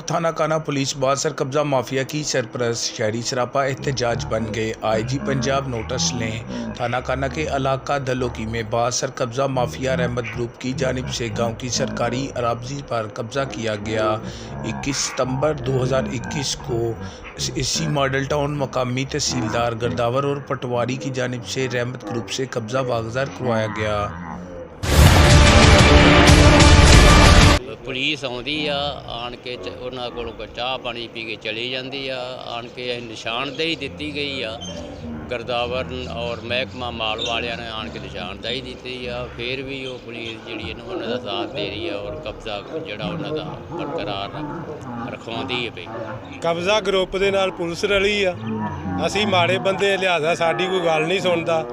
थाना काना पुलिस बासर कब्जा माफिया की सरपरस्त शहरी सरापा एहतजाज बन गए। आईजी पंजाब नोटिस लें। थाना काना के इलाका दलोकी में बासर कब्जा माफिया रहमत ग्रुप की जानिब से गांव की सरकारी अराजी पर कब्जा किया गया। 21 सितंबर 2021 को इसी मॉडल टाउन मकामी तहसीलदार गर्दावर और पटवारी की जानिब से रहमत ग्रुप से कब्जा वागजार करवाया गया। पुलिस आउंदी आन के उन्हां कोलों चाह पानी पी के चली जाती आन के निशानदेही दी गई गर्दावर और महकमा माल वालियां ने आन के निशानदेही दी फिर भी वो पुलिस जी उन्होंने का साथ दे रही है और कब्जा जोड़ा उन्होंने बरकरार रखवाती है पई। कब्जा ग्रुप के नाल पुलिस रली असी माड़े बंदे लिहाजा साडी कोई गल नहीं सुनता।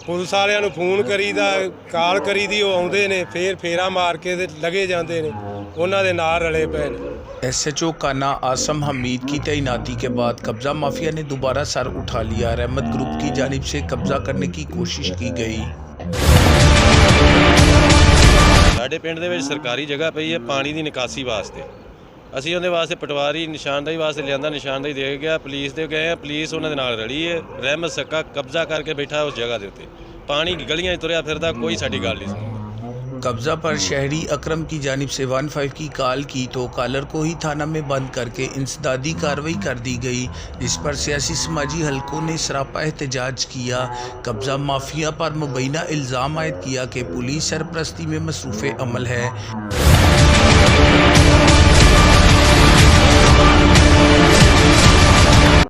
पुलिस वालियां नूं फोन करीदा काल करीदी वो आउंदे ने फिर फेरा मार के लगे जाते ने उन्हां दे नाल रले पे ने। SHO काना आसम हमीद की तैनाती के बाद कब्जा माफिया ने दोबारा सर उठा लिया। रहमत ग्रुप की जानिब से कब्जा करने की कोशिश की गई। साडे पिंड दे विच सरकारी जगह पई है पानी की निकासी वास्ते असीं उहदे वास्ते पटवारी निशानदेही वास्ते लियांदा निशानदेही दे गया पुलिस दे गए पुलिस उन्हां दे नाल रली है। रहमत सक्का कब्जा करके बैठा उस जगह के उत्ते पानी गलियां तुरिया फिरदा कोई साडी गल नहीं सुनदा। कब्जा पर शहरी अकरम की जानिब से 15 की कॉल की तो कॉलर को ही थाना में बंद करके इंसदादी कार्रवाई कर दी गई, जिस पर सियासी समाजी हलकों ने सरापा एहतजाज किया। कब्जा माफिया पर मुबैना इल्ज़ाम आयद किया कि पुलिस सरपरस्ती में मसरूफ़ अमल है।